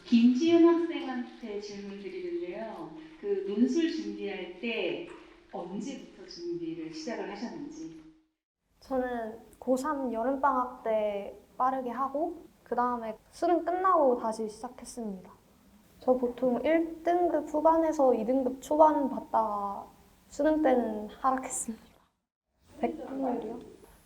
김지은 학생한테 질문 드리는데요. 그 논술 준비할 때 언제부터 준비를 시작을 하셨는지. 저는 고3 여름방학 때 빠르게 하고 그 다음에 수능 끝나고 다시 시작했습니다. 저 보통 1등급 후반에서 2등급 초반 받다가 수능 때는 하락했습니다. 100분율이요?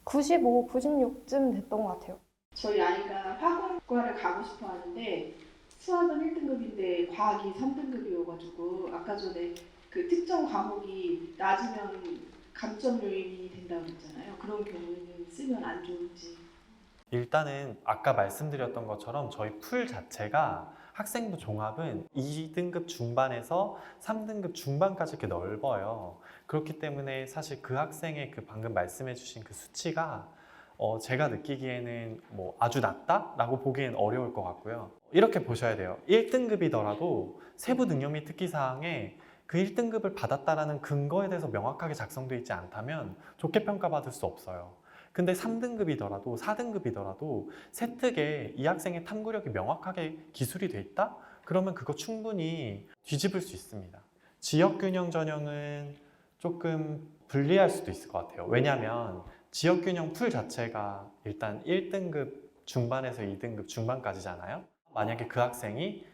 95, 96쯤 됐던 것 같아요. 저희 아이가 화공과를 가고 싶어 하는데 수학은 1등급인데 과학이 3등급이어가지고 아까 전에 그 특정 과목이 낮으면 감점 요인이 된다고 그랬잖아요. 그런 경우에는 쓰면 안 좋은지. 일단은 아까 말씀드렸던 것처럼 저희 풀 자체가 학생부 종합은 2등급 중반에서 3등급 중반까지 이렇게 넓어요. 그렇기 때문에 사실 그 학생의 그 방금 말씀해 주신 그 수치가 제가 느끼기에는 뭐 아주 낮다라고 보기엔 어려울 것 같고요. 이렇게 보셔야 돼요. 1등급이더라도 세부 능력 및 특기사항에 그 1등급을 받았다라는 근거에 대해서 명확하게 작성되어 있지 않다면 좋게 평가받을 수 없어요. 근데 3등급이더라도 4등급이더라도 세특에 이 학생의 탐구력이 명확하게 기술이 돼 있다? 그러면 그거 충분히 뒤집을 수 있습니다. 지역균형 전형은 조금 불리할 수도 있을 것 같아요. 왜냐하면 지역균형 풀 자체가 일단 1등급 중반에서 2등급 중반까지잖아요. 만약에 그 학생이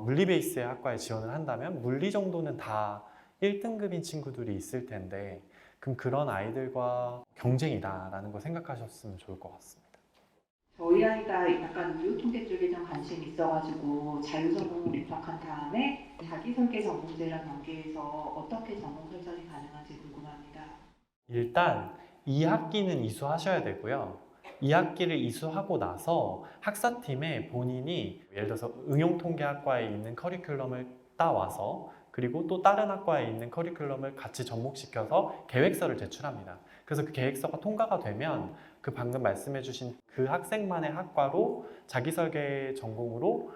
물리 베이스의 학과에 지원을 한다면 물리 정도는 다 1등급인 친구들이 있을 텐데 그럼 그런 아이들과 경쟁이다라는 걸 생각하셨으면 좋을 것 같습니다. 저희 아이가 약간 이웃통계 쪽에 좀 관심이 있어가지고 자유전공을 입학한 다음에 자기설계 전공제랑 연계해서 어떻게 전공 설정이 가능한지 궁금합니다. 일단 2학기는 이수하셔야 되고요. 2학기를 이수하고 나서 학사팀에 본인이 예를 들어서 응용통계학과에 있는 커리큘럼을 따와서 그리고 또 다른 학과에 있는 커리큘럼을 같이 접목시켜서 계획서를 제출합니다. 그래서 그 계획서가 통과가 되면 그 방금 말씀해 주신 그 학생만의 학과로 자기설계 전공으로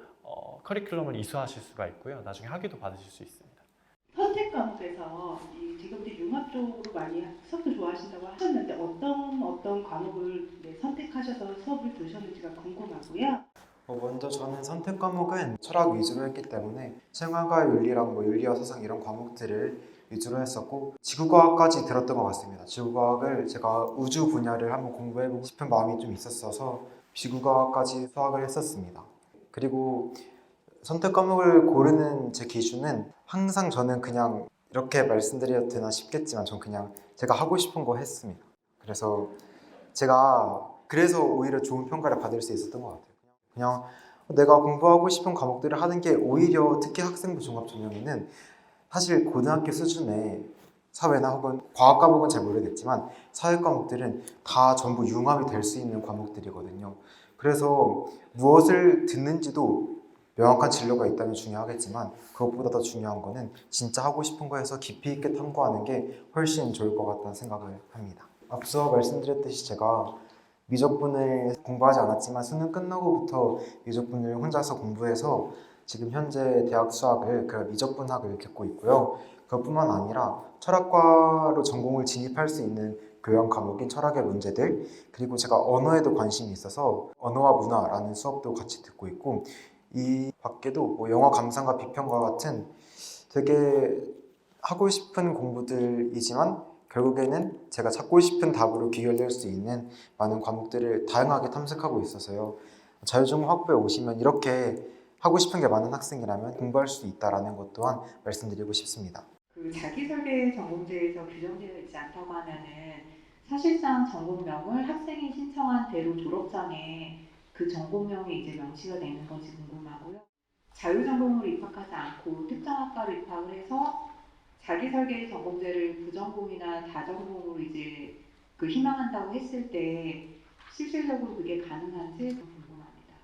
커리큘럼을 이수하실 수가 있고요. 나중에 학위도 받으실 수 있습니다. 선택 과목에서 이 지금도 융합 쪽으로 많이 수업도 좋아하신다고 하셨는데 어떤 과목을 선택하셔서 수업을 들으셨는지가 궁금하고요. 먼저 저는 선택 과목은 철학 위주로 했기 때문에 생활과 윤리랑 윤리와 사상 이런 과목들을 위주로 했었고 지구과학까지 들었던 것 같습니다. 지구과학을 제가 우주 분야를 한번 공부해보고 싶은 마음이 좀 있었어서 지구과학까지 수학을 했었습니다. 그리고 선택 과목을 고르는 제 기준은 항상 저는 그냥 이렇게 말씀드려도 되나 싶겠지만 전 그냥 제가 하고 싶은 거 했습니다. 그래서 그래서 오히려 좋은 평가를 받을 수 있었던 것 같아요. 그냥 내가 공부하고 싶은 과목들을 하는 게 오히려 특히 학생부 종합 전형에는 사실 고등학교 수준의 사회나 혹은 과학 과목은 잘 모르겠지만 사회 과목들은 다 전부 융합이 될 수 있는 과목들이거든요. 그래서 무엇을 듣는지도 명확한 진로가 있다면 중요하겠지만 그것보다 더 중요한 거는 진짜 하고 싶은 거에서 깊이 있게 탐구하는 게 훨씬 좋을 것 같다는 생각을 합니다. 앞서 말씀드렸듯이 제가 미적분을 공부하지 않았지만 수능 끝나고부터 미적분을 혼자서 공부해서 지금 현재 대학 수학을 미적분학을 겪고 있고요. 그것뿐만 아니라 철학과로 전공을 진입할 수 있는 교양 과목인 철학의 문제들, 그리고 제가 언어에도 관심이 있어서 언어와 문화라는 수업도 같이 듣고 있고, 이 밖에도 영어 감상과 비평과 같은 되게 하고 싶은 공부들이지만 결국에는 제가 찾고 싶은 답으로 귀결될 수 있는 많은 과목들을 다양하게 탐색하고 있어서요. 자유전공 학부에 오시면 이렇게 하고 싶은 게 많은 학생이라면 공부할 수 있다는 것 또한 말씀드리고 싶습니다. 그 자기설계 전공제에서 규정되어 있지 않다고 하면은 사실상 전공명을 학생이 신청한 대로 졸업장에 그 전공명이 이제 명시가 되는 건지 궁금하고요. 자유전공으로 입학하지 않고 특정 학과로 입학을 해서 자기설계 전공제를 부전공이나 다전공으로 이제 그 희망한다고 했을 때 실질적으로 그게 가능한지 좀 궁금합니다.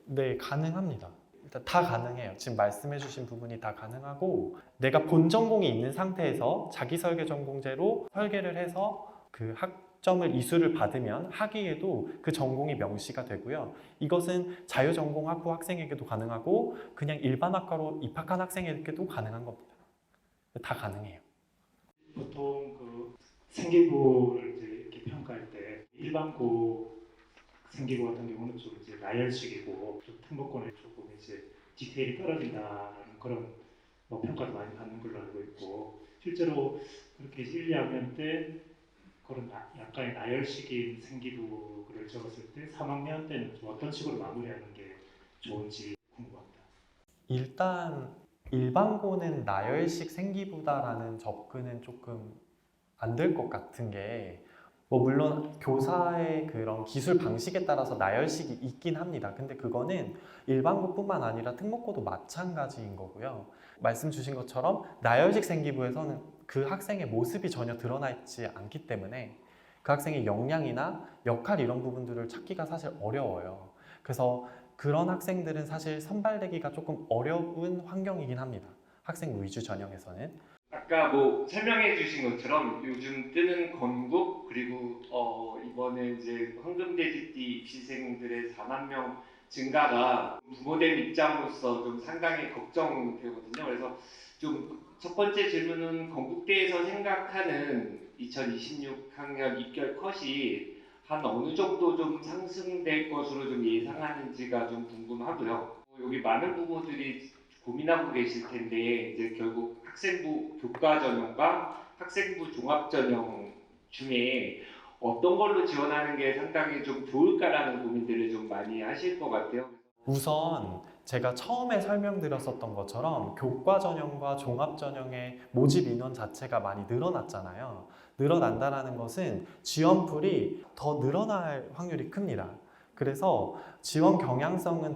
네, 가능합니다. 일단 다 가능해요. 지금 말씀해 주신 부분이 다 가능하고 내가 본 전공이 있는 상태에서 자기 설계 전공제로 설계를 해서 그 학점을 이수를 받으면 학위에도 그 전공이 명시가 되고요. 이것은 자유전공 학부 학생에게도 가능하고 그냥 일반 학과로 입학한 학생에게도 가능한 겁니다. 다 가능해요. 보통 그 생기부를 이제 이렇게 평가할 때 일반고 생기부 같은 경우는 좀 이제 나열식이고 좀 특목고는 조금 이제 디테일이 떨어진다는 그런 뭐 평가도 많이 받는 걸로 알고 있고 실제로 그렇게 1, 2학년 때 그런 약간의 나열식인 생기부를 적었을 때 3학년 때는 좀 어떤 식으로 마무리하는 게 좋은지 궁금합니다. 일단 일반고는 나열식 생기부다라는 접근은 조금 안 될 것 같은 게 뭐 물론 교사의 그런 기술 방식에 따라서 나열식이 있긴 합니다. 근데 그거는 일반고뿐만 아니라 특목고도 마찬가지인 거고요. 말씀 주신 것처럼 나열식 생기부에서는 그 학생의 모습이 전혀 드러나 있지 않기 때문에 그 학생의 역량이나 역할 이런 부분들을 찾기가 사실 어려워요. 그래서 그런 학생들은 사실 선발되기가 조금 어려운 환경이긴 합니다. 학생 위주 전형에서는. 아까 뭐 설명해 주신 것처럼 요즘 뜨는 건국 그리고 이번에 이제 황금돼지띠 입시생들의 4만 명 증가가 부모된 입장으로서 좀 상당히 걱정되거든요. 그래서 좀 첫 번째 질문은 건국대에서 생각하는 2026학년 입결 컷이 한 어느 정도 좀 상승될 것으로 좀 예상하는지가 좀 궁금하고요. 여기 많은 부모들이 고민하고 계실 텐데 이제 결국 학생부 교과 전형과 학생부 종합 전형 중에 어떤 걸로 지원하는 게 상당히 좀 좋을까라는 고민들을 좀 많이 하실 것 같아요. 우선 제가 처음에 설명드렸었던 것처럼 교과 전형과 종합 전형의 모집 인원 자체가 많이 늘어났잖아요. 늘어난다는 것은 지원풀이 더 늘어날 확률이 큽니다. 그래서 지원 경향성은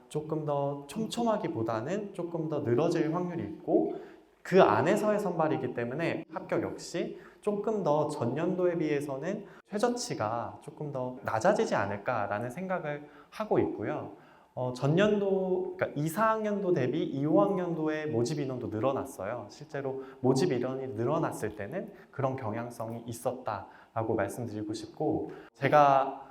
조금 더 촘촘하기보다는 조금 더 늘어질 확률이 있고 그 안에서의 선발이기 때문에 합격 역시 조금 더 전년도에 비해서는 최저치가 조금 더 낮아지지 않을까라는 생각을 하고 있고요. 전년도, 그러니까 2, 4학년도 대비 2, 5학년도의 모집 인원도 늘어났어요. 실제로 모집 인원이 늘어났을 때는 그런 경향성이 있었다라고 말씀드리고 싶고, 제가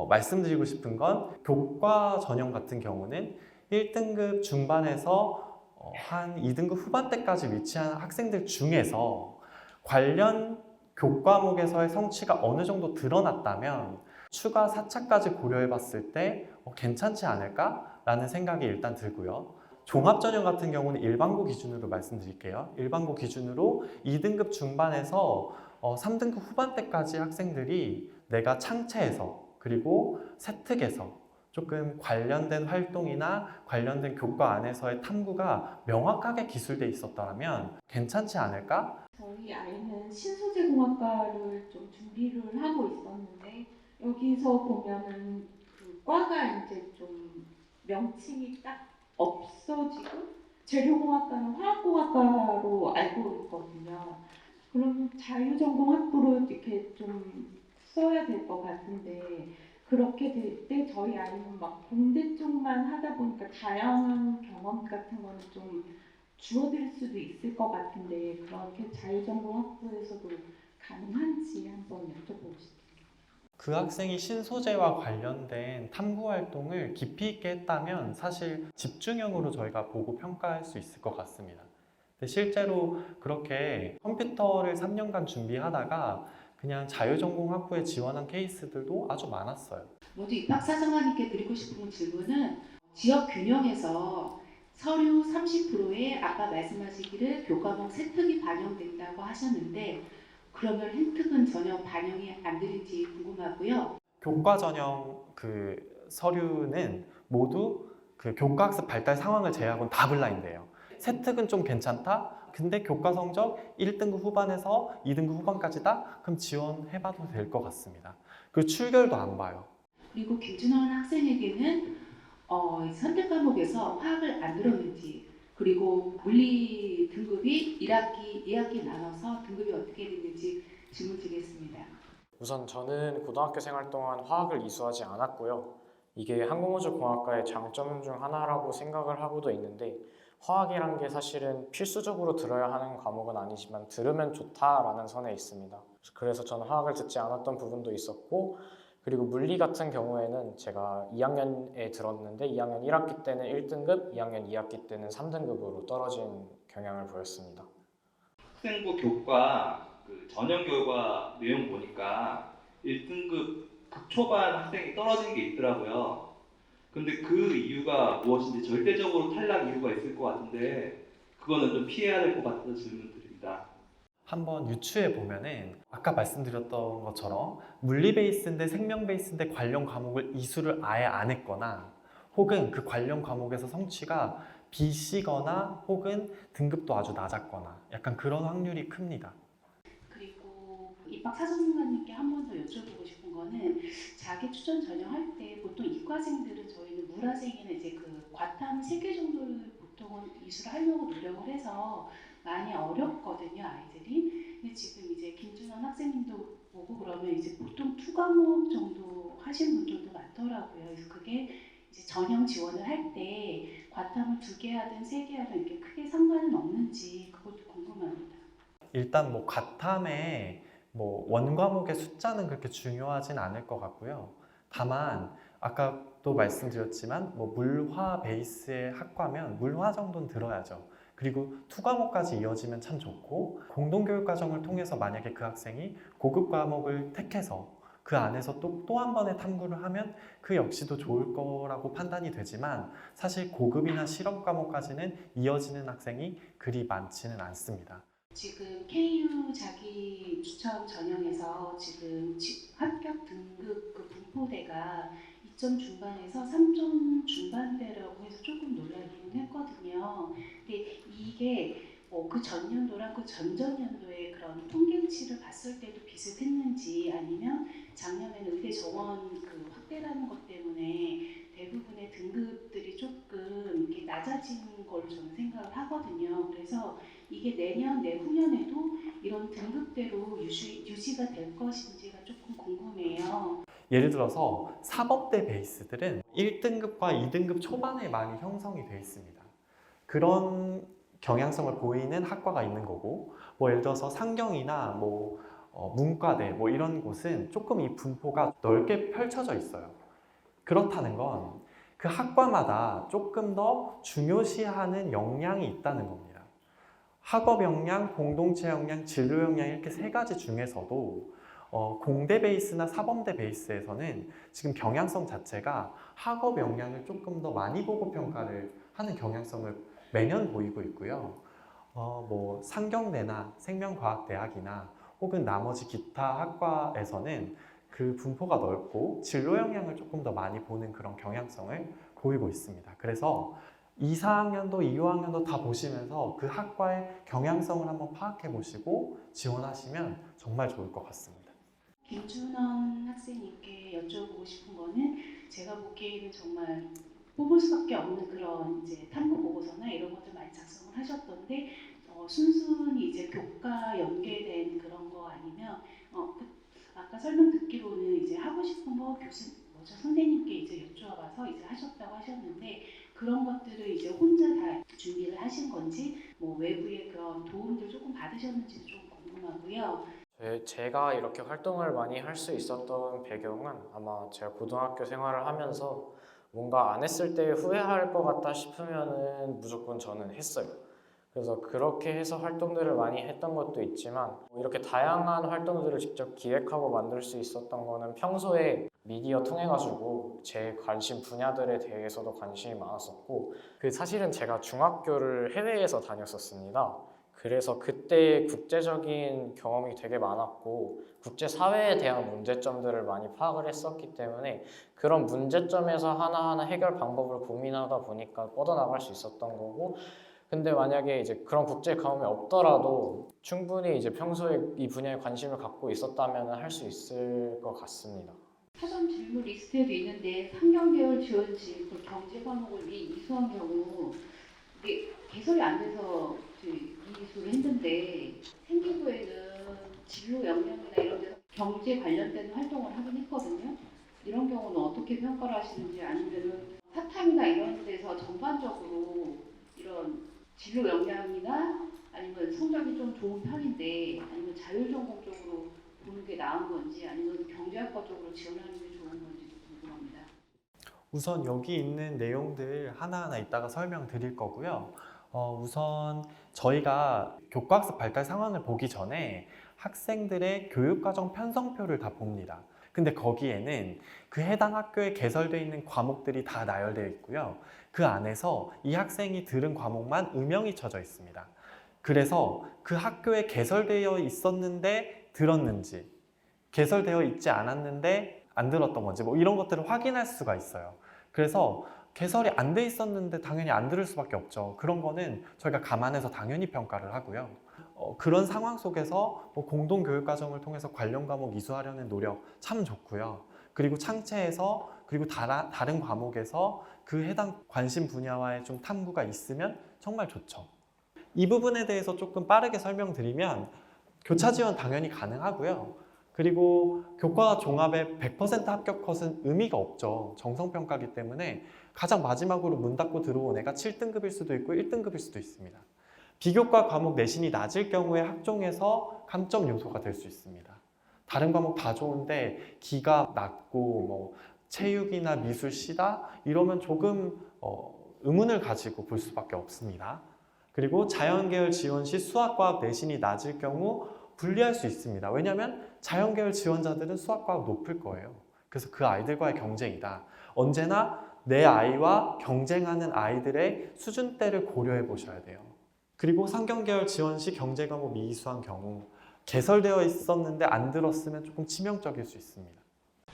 말씀드리고 싶은 건 교과 전형 같은 경우는 1등급 중반에서 한 2등급 후반대까지 위치한 학생들 중에서 관련 교과목에서의 성취가 어느 정도 드러났다면 추가 4차까지 고려해 봤을 때 괜찮지 않을까라는 생각이 일단 들고요. 종합전형 같은 경우는 일반고 기준으로 말씀드릴게요. 일반고 기준으로 2등급 중반에서 3등급 후반대까지 학생들이 내가 창체에서 그리고 세특에서 조금 관련된 활동이나 관련된 교과 안에서의 탐구가 명확하게 기술돼 있었다면 괜찮지 않을까? 저희 아이는 신소재공학과를 좀 준비를 하고 있었는데 여기서 보면은 그 과가 이제 좀 명칭이 딱 없어지고 재료공학과는 화학공학과로 알고 있거든요. 그럼 자유전공학부로 이렇게 좀 써야 될 것 같은데 그렇게 될 때 저희 아이는 막 공대 쪽만 하다 보니까 다양한 경험 같은 거는 좀 주어질 수도 있을 것 같은데 그렇게 자유전공학부에서도 가능한지 한번 여쭤보고 싶어요. 그 학생이 신소재와 관련된 탐구 활동을 깊이 있게 했다면 사실 집중형으로 저희가 보고 평가할 수 있을 것 같습니다. 근데 실제로 그렇게 컴퓨터를 3년간 준비하다가 그냥 자유전공학부에 지원한 케이스들도 아주 많았어요. 모두 입학사정관님께 드리고 싶은 질문은 지역 균형에서 서류 30%에 아까 말씀하시기를 교과목 세특이 반영된다고 하셨는데 그러면 행특은 전혀 반영이 안 되는지 궁금하고요. 교과 전형 그 서류는 모두 그 교과학습 발달 상황을 제외하고는 다 블라인드예요. 세특은 좀 괜찮다? 근데 교과 성적 1등급 후반에서 2등급 후반까지다? 그럼 지원해봐도 될 것 같습니다. 그리고 출결도 안 봐요. 그리고 김준원 학생에게는 선택 과목에서 화학을 안 들었는지 그리고 물리 등급이 1학기, 2학기 나눠서 등급이 어떻게 됐는지 질문 드리겠습니다. 우선 저는 고등학교 생활 동안 화학을 이수하지 않았고요. 이게 항공우주공학과의 장점 중 하나라고 생각을 하고도 있는데 화학이란 게 사실은 필수적으로 들어야 하는 과목은 아니지만 들으면 좋다라는 선에 있습니다. 그래서 저는 화학을 듣지 않았던 부분도 있었고 그리고 물리 같은 경우에는 제가 2학년에 들었는데 2학년 1학기 때는 1등급, 2학년 2학기 때는 3등급으로 떨어진 경향을 보였습니다. 학생부 교과 그 전형 교과 내용 보니까 1등급 극초반 학생이 떨어진 게 있더라고요. 근데 그 이유가 무엇인지 절대적으로 탈락 이유가 있을 것 같은데 그거는 좀 피해야 될 것 같아서 질문드립니다. 한번 유추해 보면은 아까 말씀드렸던 것처럼 물리 베이스인데 생명 베이스인데 관련 과목을 이수를 아예 안 했거나 혹은 그 관련 과목에서 성취가 B씨거나 혹은 등급도 아주 낮았거나 약간 그런 확률이 큽니다. 그리고 입학 사전생관님께 한 번 더 여쭤보고 싶은 거는 자기 추천 전형할 때 보통 이과생들은 저희는 물화생에는 이제 그 과탐 3개 정도를 보통은 이수를 하려고 노력을 해서 많이 어렵거든요, 아이들이. 근데 지금 이제 김준원 학생님도 보고 그러면 이제 보통 2과목 정도 하신 분들도 많더라고요. 그래서 그게 이제 전형 지원을 할 때 과탐을 2개 하든 3개 하든 이렇게 크게 상관은 없는지 그것도 궁금합니다. 일단 뭐 과탐의 뭐 원과목의 숫자는 그렇게 중요하진 않을 것 같고요. 다만 아까 또 말씀드렸지만 뭐 물화 베이스의 학과면 물화 정도는 들어야죠. 그리고 2과목까지 이어지면 참 좋고 공동교육 과정을 통해서 만약에 그 학생이 고급 과목을 택해서 그 안에서 또 한 번의 탐구를 하면 그 역시도 좋을 거라고 판단이 되지만 사실 고급이나 실험 과목까지는 이어지는 학생이 그리 많지는 않습니다. 지금 KU 자기 추천 전형에서 지금 합격 등급 그 분포대가 2점 중반에서 3점 중반대라고 해서 조금 놀라기는 했거든요. 근데 이게 그 전년도랑 그 전전년도의 그런 통계치를 봤을 때도 비슷했는지 아니면 작년에는 의대 정원 그 확대라는 것 때문에 대부분의 등급들이 조금 이렇게 낮아진 걸로 저는 생각을 하거든요. 그래서 이게 내년, 내후년에도 이런 등급대로 유지가 될 것인지가 조금 궁금해요. 예를 들어서 사법대 베이스들은 1등급과 2등급 초반에 많이 형성이 되어 있습니다. 그런 경향성을 보이는 학과가 있는 거고 뭐 예를 들어서 상경이나 문과대 이런 곳은 조금 이 분포가 넓게 펼쳐져 있어요. 그렇다는 건 그 학과마다 조금 더 중요시하는 역량이 있다는 겁니다. 학업 역량, 공동체 역량, 진로 역량 이렇게 3가지 중에서도 공대 베이스나 사범대 베이스에서는 지금 경향성 자체가 학업 역량을 조금 더 많이 보고 평가를 하는 경향성을 매년 보이고 있고요. 상경대나 생명과학대학이나 혹은 나머지 기타 학과에서는 그 분포가 넓고 진로 역량을 조금 더 많이 보는 그런 경향성을 보이고 있습니다. 그래서 2, 4학년도, 2, 5학년도 다 보시면서 그 학과의 경향성을 한번 파악해 보시고 지원하시면 정말 좋을 것 같습니다. 김준원 학생님께 여쭤보고 싶은 거는 제가 보기에는 정말 뽑을 수밖에 없는 그런 이제 탐구 보고서나 이런 것들 많이 작성을 하셨던데 순순히 이제 교과 연계된 그런 거 아니면 아까 설명 듣기로는 이제 하고 싶은 거 선생님께 이제 여쭈어봐서 이제 하셨다고 하셨는데 그런 것들을 이제 혼자 다 준비를 하신 건지 외부의 그런 도움들 조금 받으셨는지도 좀 궁금하고요. 제가 이렇게 활동을 많이 할 수 있었던 배경은 아마 제가 고등학교 생활을 하면서 뭔가 안 했을 때 후회할 것 같다 싶으면은 무조건 저는 했어요. 그래서 그렇게 해서 활동들을 많이 했던 것도 있지만 이렇게 다양한 활동들을 직접 기획하고 만들 수 있었던 거는 평소에 미디어 통해 가지고 제 관심 분야들에 대해서도 관심이 많았었고 사실은 제가 중학교를 해외에서 다녔었습니다. 그래서 그때 국제적인 경험이 되게 많았고 국제사회에 대한 문제점들을 많이 파악을 했었기 때문에 그런 문제점에서 하나하나 해결 방법을 고민하다 보니까 뻗어나갈 수 있었던 거고 근데 만약에 이제 그런 국제 경험이 없더라도 충분히 이제 평소에 이 분야에 관심을 갖고 있었다면 할 수 있을 것 같습니다. 사전 질문 리스트에도 있는데 상경계열 지원지 그 경제 과목을 이수한 경우 이게 개설이 안 돼서 이수를 했는데 생기부에는 진로 역량이나 이런 데서 경제 관련된 활동을 하긴 했거든요. 이런 경우는 어떻게 평가를 하시는지 아니면은 사탐이나 이런 데서 전반적으로 이런 진로 역량이나 아니면 성적이 좀 좋은 편인데 아니면 자율전공 쪽으로 보는 게 나은 건지 아니면 경제학과 쪽으로 지원하는 게 좋은 건지도 궁금합니다. 우선 여기 있는 내용들 하나하나 이따가 설명드릴 거고요. 우선 저희가 교과학습 발달 상황을 보기 전에 학생들의 교육과정 편성표를 다 봅니다. 근데 거기에는 그 해당 학교에 개설되어 있는 과목들이 다 나열되어 있고요. 그 안에서 이 학생이 들은 과목만 음영이 쳐져 있습니다. 그래서 그 학교에 개설되어 있었는데 들었는지, 개설되어 있지 않았는데 안 들었던 건지 뭐 이런 것들을 확인할 수가 있어요. 그래서 개설이 안 돼 있었는데 당연히 안 들을 수밖에 없죠. 그런 거는 저희가 감안해서 당연히 평가를 하고요. 그런 상황 속에서 뭐 공동교육과정을 통해서 관련 과목 이수하려는 노력 참 좋고요. 그리고 창체에서 그리고 다른 과목에서 그 해당 관심 분야와의 좀 탐구가 있으면 정말 좋죠. 이 부분에 대해서 조금 빠르게 설명드리면 교차 지원 당연히 가능하고요. 그리고 교과 종합의 100% 합격 컷은 의미가 없죠. 정성평가기 때문에 가장 마지막으로 문 닫고 들어온 애가 7등급일 수도 있고 1등급일 수도 있습니다. 비교과 과목 내신이 낮을 경우에 학종에서 감점 요소가 될 수 있습니다. 다른 과목 다 좋은데 기가 낮고 뭐 체육이나 미술, 시다 이러면 조금 의문을 가지고 볼 수밖에 없습니다. 그리고 자연계열 지원 시 수학과학 내신이 낮을 경우 불리할 수 있습니다. 왜냐하면 자연계열 지원자들은 수학과학 높을 거예요. 그래서 그 아이들과의 경쟁이다. 언제나 내 아이와 경쟁하는 아이들의 수준대를 고려해 보셔야 돼요. 그리고 상경계열 지원 시 경제과목 미이수한 경우 개설되어 있었는데 안 들었으면 조금 치명적일 수 있습니다.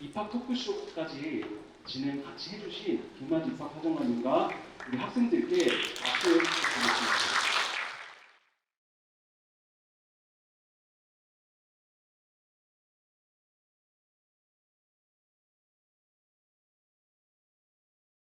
입학 토크쇼까지 진행 같이 해주신 김만지 입학사정관님과 우리 학생들께 박수 부탁드립니다.